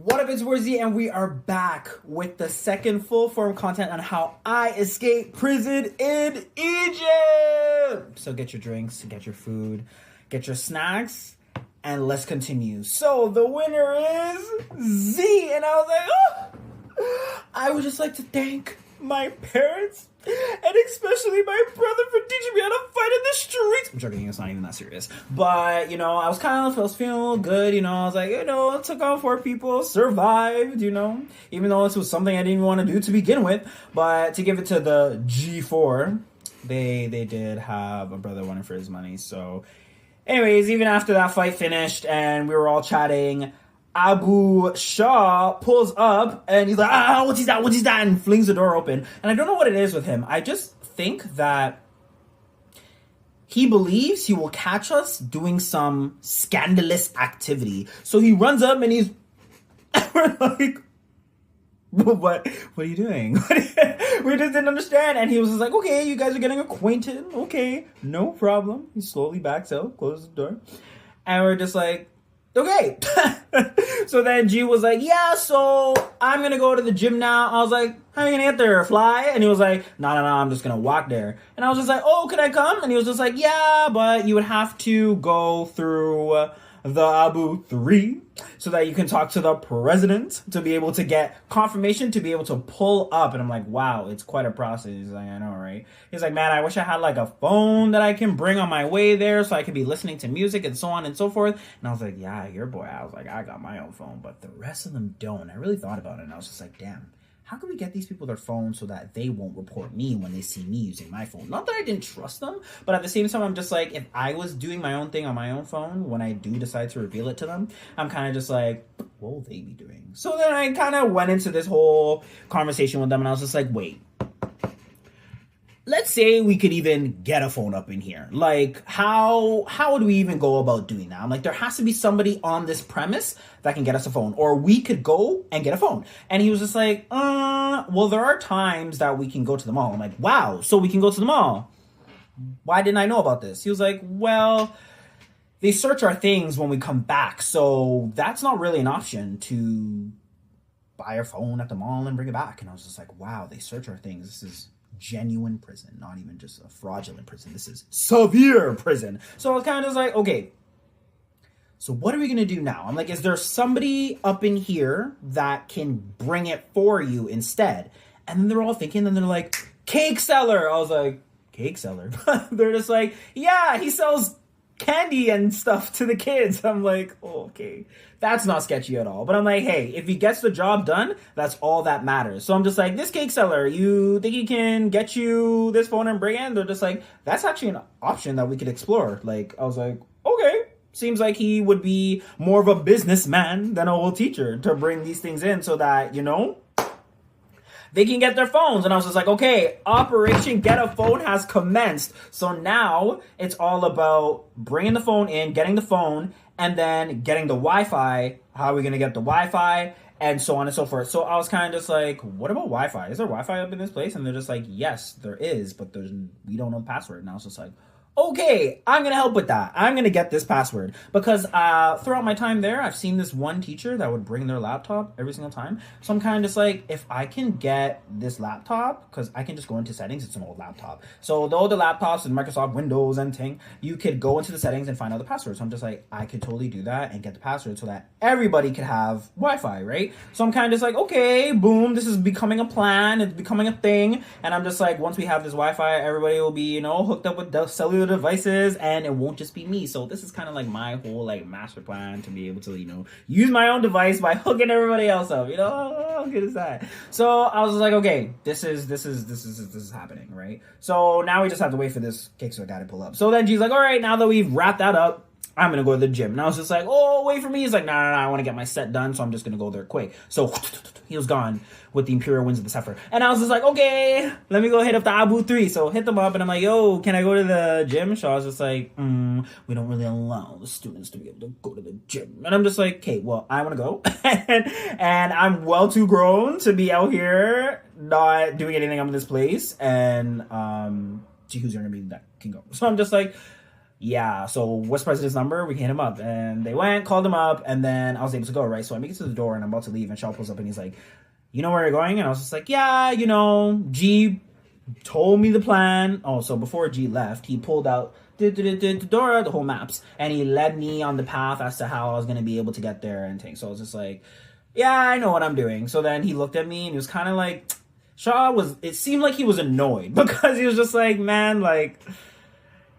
What up, it's Warzy, and we are back with the second full form content on how I escaped prison in Egypt. So get your drinks, get your food, get your snacks, and let's continue. So the winner is Z, and I was like, oh, I would just like to thank my parents and especially my brother for teaching me how to fight in the streets. I'm joking, it's not even that serious. But, I was feeling good, I was like, took on 4 people, survived, even though this was something I didn't want to do to begin with. But to give it to the G4, they did have a brother wanting for his money. So anyways, even after that fight finished and we were all chatting, Abu Shah pulls up and he's like, what's that? And flings the door open. And I don't know what it is with him. I just think that he believes he will catch us doing some scandalous activity. So he runs up and we're like, what are you doing? We just didn't understand. And he was just like, okay, you guys are getting acquainted. Okay, no problem. He slowly backs out, closes the door. And we're just like, okay. So then G was like, yeah, so I'm going to go to the gym now. I was like, how are you going to get there? Fly? And he was like, no, I'm just going to walk there. And I was just like, oh, can I come? And he was just like, yeah, but you would have to go through the Abu 3 so that you can talk to the president to be able to get confirmation to be able to pull up. And I'm like, wow, it's quite a process. He's like, I know, right? He's like, man, I wish I had like a phone that I can bring on my way there so I could be listening to music and so on and so forth. And I was like, yeah, your boy. I was like, I got my own phone, but the rest of them don't. I really thought about it and I was just like, damn. How can we get these people their phones so that they won't report me when they see me using my phone? Not that I didn't trust them, but at the same time, I'm just like, if I was doing my own thing on my own phone, when I do decide to reveal it to them, I'm kind of just like, what will they be doing? So then I kind of went into this whole conversation with them and I was just like, wait. Let's say we could even get a phone up in here. Like, how would we even go about doing that? I'm like, there has to be somebody on this premise that can get us a phone. Or we could go and get a phone. And he was just like, well, there are times that we can go to the mall. I'm like, wow, so we can go to the mall. Why didn't I know about this? He was like, well, they search our things when we come back. So that's not really an option to buy a phone at the mall and bring it back. And I was just like, wow, they search our things. This is genuine prison, not even just a fraudulent prison. This is severe prison. So I was kind of just like, okay, so what are we gonna do now? I'm like, is there somebody up in here that can bring it for you instead? And then they're all thinking, and they're like, cake seller. I was like, cake seller? They're just like, yeah, he sells candy and stuff to the kids. I'm like, oh, okay, that's not sketchy at all. But I'm like, hey, if he gets the job done, that's all that matters. So I'm just like, this cake seller, you think he can get you this phone and bring it? And they're just like, that's actually an option that we could explore. Like, I was like, okay, seems like he would be more of a businessman than a whole teacher to bring these things in so that, they can get their phones. And I was just like, okay, Operation Get a Phone has commenced. So now it's all about bringing the phone in, getting the phone, and then getting the Wi-Fi. How are we going to get the Wi-Fi? And so on and so forth. So I was kind of just like, what about Wi-Fi? Is there Wi-Fi up in this place? And they're just like, yes, there is, but we don't know the password. And I was just like, okay, I'm going to help with that. I'm going to get this password. Because throughout my time there, I've seen this one teacher that would bring their laptop every single time. So I'm kind of just like, if I can get this laptop, because I can just go into settings, it's an old laptop. So the older laptops and Microsoft Windows and thing, you could go into the settings and find out the password. So I'm just like, I could totally do that and get the password so that everybody could have Wi-Fi, right? So I'm kind of just like, okay, boom, this is becoming a plan. It's becoming a thing. And I'm just like, once we have this Wi-Fi, everybody will be, hooked up with the cellular devices and it won't just be me. So this is kind of like my whole master plan to be able to use my own device by hooking everybody else up. How good is that? So I was like, okay, this is happening, right? So now we just have to wait for this Kickstarter guy to pull up. So then G's like, all right, now that we've wrapped that up, I'm gonna go to the gym. And I was just like, oh, wait for me. He's like, no, I want to get my set done, so I'm just gonna go there quick. So he was gone with the Imperial Winds of the Zephyr. And I was just like, okay, let me go hit up the Abu 3. So hit them up, and I'm like, yo, can I go to the gym? So I was just like, we don't really allow the students to be able to go to the gym. And I'm just like, okay, well, I want to go. And I'm well too grown to be out here not doing anything on this place. And see who's gonna be that can go. So I'm just like, yeah, so what's president's number? We can hit him up. And they went, called him up, and then I was able to go, right? So I make it to the door and I'm about to leave, and Shaw pulls up and he's like, you know where you're going? And I was just like, yeah, G told me the plan. Oh, so before G left, he pulled out the whole maps, and he led me on the path as to how I was gonna be able to get there and things. So I was just like, yeah, I know what I'm doing. So then he looked at me and he was kind of like, it seemed like he was annoyed because he was just like, man, like,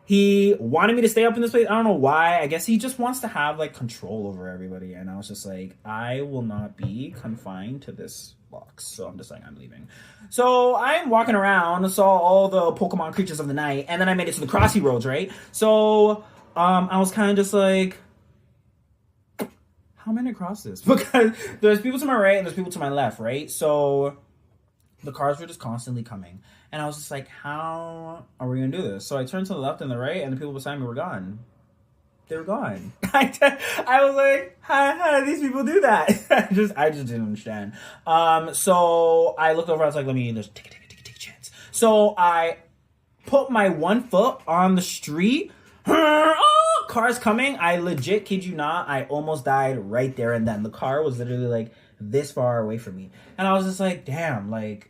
he wanted me to stay up in this place. I don't know why. I guess he just wants to have like control over everybody. And I was just like, I will not be confined to this box. So I'm just like, I'm leaving. So I'm walking around, saw all the Pokemon creatures of the night, and then I made it to the Crossy Roads, right? So I was kind of just like, how am I gonna cross this? Because there's people to my right and there's people to my left, right? So the cars were just constantly coming. And I was just like, how are we going to do this? So I turned to the left and the right, and the people beside me were gone. They were gone. I was like, how do these people do that? I just didn't understand. So I looked over, I was like, let me just take a chance. So I put my one foot on the street. Oh, cars coming. I legit kid you not, I almost died right there and then. The car was literally like this far away from me. And I was just like, damn, like,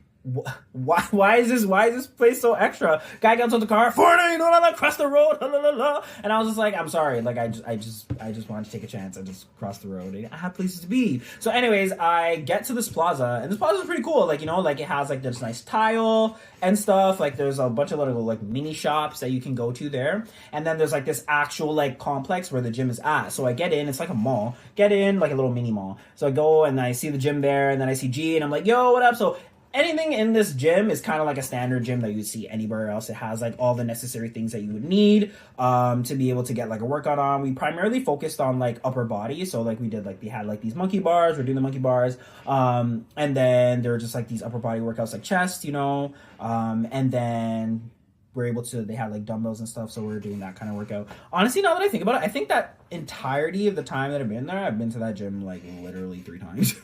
why is this place so extra? Guy gets on the car, foreigner, you know what, cross the road, la, la, la, la. And I was just like, I'm sorry, like I just wanted to take a chance. I just crossed the road. I have places to be. So anyways, I get to this plaza, and this plaza is pretty cool. Like, like it has like this nice tile and stuff. Like there's a bunch of little like mini shops that you can go to there. And then there's like this actual like complex where the gym is at. So I get in, it's like a mall. Get in, like a little mini mall. So I go and I see the gym there, and then I see G, and I'm like, yo, what up? So anything in this gym is kind of like a standard gym that you would see anywhere else. It has like all the necessary things that you would need to be able to get like a workout on. We primarily focused on like upper body. So like we did like, they had like these monkey bars. We're doing the monkey bars. And then there were just like these upper body workouts like chest, and then we're able to, they had like dumbbells and stuff. So we're doing that kind of workout. Honestly, now that I think about it, I think that entirety of the time that I've been there, I've been to that gym like literally 3 times.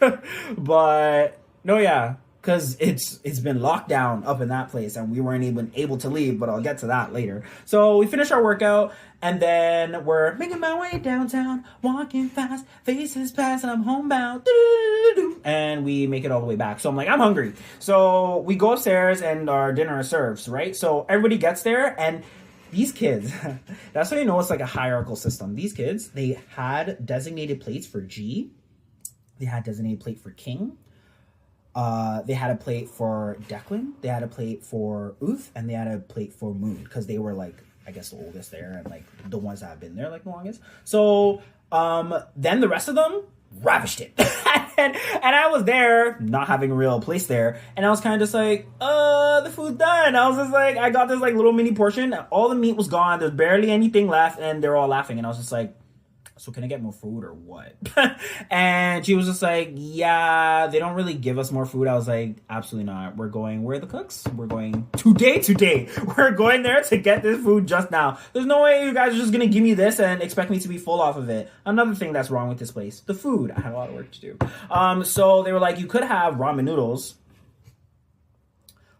But no, yeah. Because it's been locked down up in that place and we weren't even able to leave, but I'll get to that later. So we finish our workout and then we're making my way downtown, walking fast, faces past, and I'm homebound. And we make it all the way back. So I'm like, I'm hungry. So we go upstairs and our dinner is served, right? So everybody gets there and these kids, that's how you know it's like a hierarchical system. These kids, they had designated plates for G. They had designated plate for King. They had a plate for Declan, they had a plate for Uth, and they had a plate for Moon, because they were like, I guess the oldest there, and like the ones that have been there like the longest. So then the rest of them ravished it. and I was there, not having a real place there, and I was kind of just like, the food's done. I was just like, I got this like little mini portion, all the meat was gone, there's barely anything left, and they're all laughing, and I was just like, so can I get more food or what? And she was just like, yeah, they don't really give us more food. I was like, absolutely not. We're going, where are the cooks? We're going today. We're going there to get this food just now. There's no way you guys are just going to give me this and expect me to be full off of it. Another thing that's wrong with this place, the food. I had a lot of work to do. So they were like, you could have ramen noodles.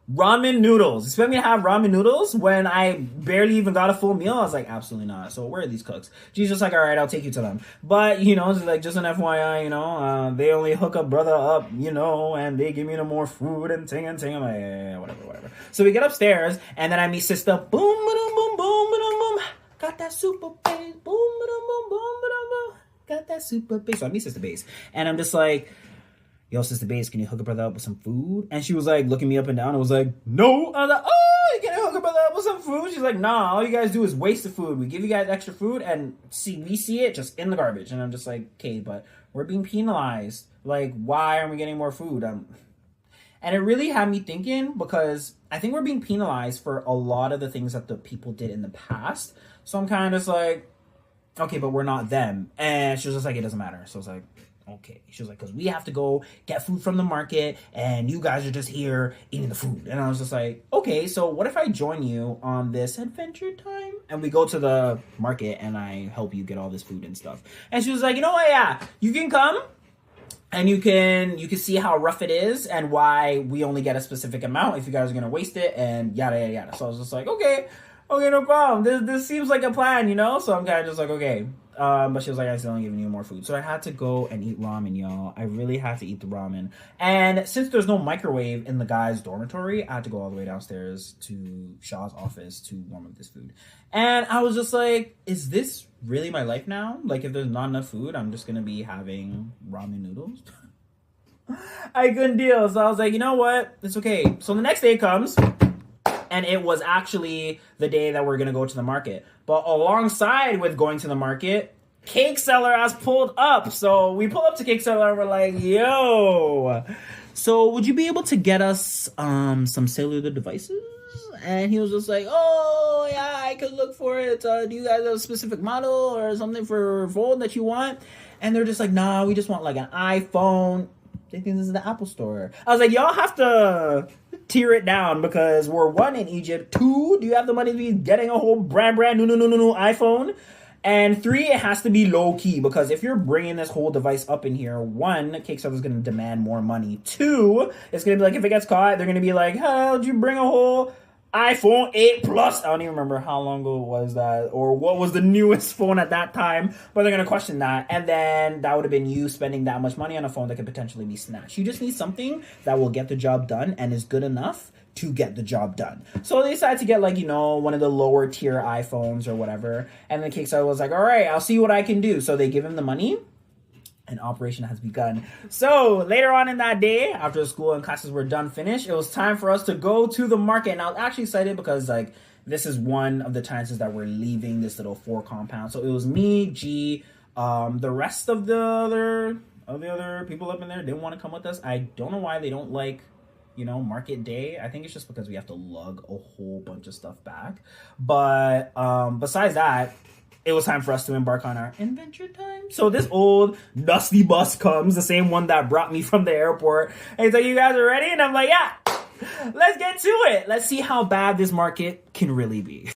Ramen noodles. Expect me to have ramen noodles when I barely even got a full meal? I was like, absolutely not. So where are these cooks? She's just like, all right, I'll take you to them. But, it's like, just an FYI, they only hook a brother up, and they give me no more food and ting. I'm like, yeah, whatever. So we get upstairs, and then I meet sister. Boom, boom, boom, boom, boom, boom. Got that super bass. Boom, boom, boom, boom, boom. Got that super bass. So I meet sister bass. And I'm just like, yo, sister bass, can you hook a brother up with some food? And she was like looking me up and down. I was like, no. I was like, oh, you can't hook a brother up with some food? She's like, nah, all you guys do is waste the food. We give you guys extra food and we see it just in the garbage. And I'm just like, okay, but we're being penalized. Like, why aren't we getting more food? And it really had me thinking, because I think we're being penalized for a lot of the things that the people did in the past. So I'm kind of just like, okay, but we're not them. And she was just like, it doesn't matter. So I was like, okay. She was like, because we have to go get food from the market and you guys are just here eating the food. And I was just like, okay, so what if I join you on this adventure time? And we go to the market and I help you get all this food and stuff. And she was like, you know what? Yeah, you can come and you can see how rough it is and why we only get a specific amount if you guys are going to waste it and yada, yada, yada. So I was just like, okay. Okay, no problem. This seems like a plan, you know? So I'm kind of just like, okay. But she was like, I still don't giving you more food. So I had to go and eat ramen, y'all. I really had to eat the ramen. And since there's no microwave in the guy's dormitory, I had to go all the way downstairs to Shaw's office to warm up this food. And I was just like, is this really my life now? Like, if there's not enough food, I'm just gonna be having ramen noodles? I couldn't deal. So I was like, you know what? It's okay. So the next day comes, and it was actually the day that we're gonna go to the market. But alongside with going to the market, Cake Seller has pulled up. So we pull up to Cake Seller and we're like, yo, so would you be able to get us some cellular devices? And he was just like, oh yeah, I could look for it. Do you guys have a specific model or something for phone that you want? And they're just like, nah, we just want like an iPhone. They think this is the Apple store. I was like, y'all have to tear it down because we're one in Egypt. Two, do you have the money to be getting a whole brand new iPhone? And three, it has to be low key because if you're bringing this whole device up in here, one, Kickstarter's going to demand more money. Two, it's going to be like if it gets caught, they're going to be like, how did you bring a whole iPhone 8 Plus? I don't even remember how long ago was that or what was the newest phone at that time, but they're going to question that. And then that would have been you spending that much money on a phone that could potentially be snatched. You just need something that will get the job done and is good enough to get the job done. So they decided to get like, you know, one of the lower tier iPhones or whatever. And then Kickstarter was like, all right, I'll see what I can do. So they give him the money. And operation has begun. So later on in that day, after school and classes were done finished, it was time for us to go to the market. And I was actually excited because like this is one of the chances that we're leaving this little 4 compound. So it was me, G, the rest of the other people up in there didn't want to come with us. I don't know why they don't like, you know, market day. I think it's just because we have to lug a whole bunch of stuff back. But besides that, it was time for us to embark on our adventure time. So this old dusty bus comes, the same one that brought me from the airport. And he's like, you guys are ready? And I'm like, yeah, let's get to it. Let's see how bad this market can really be.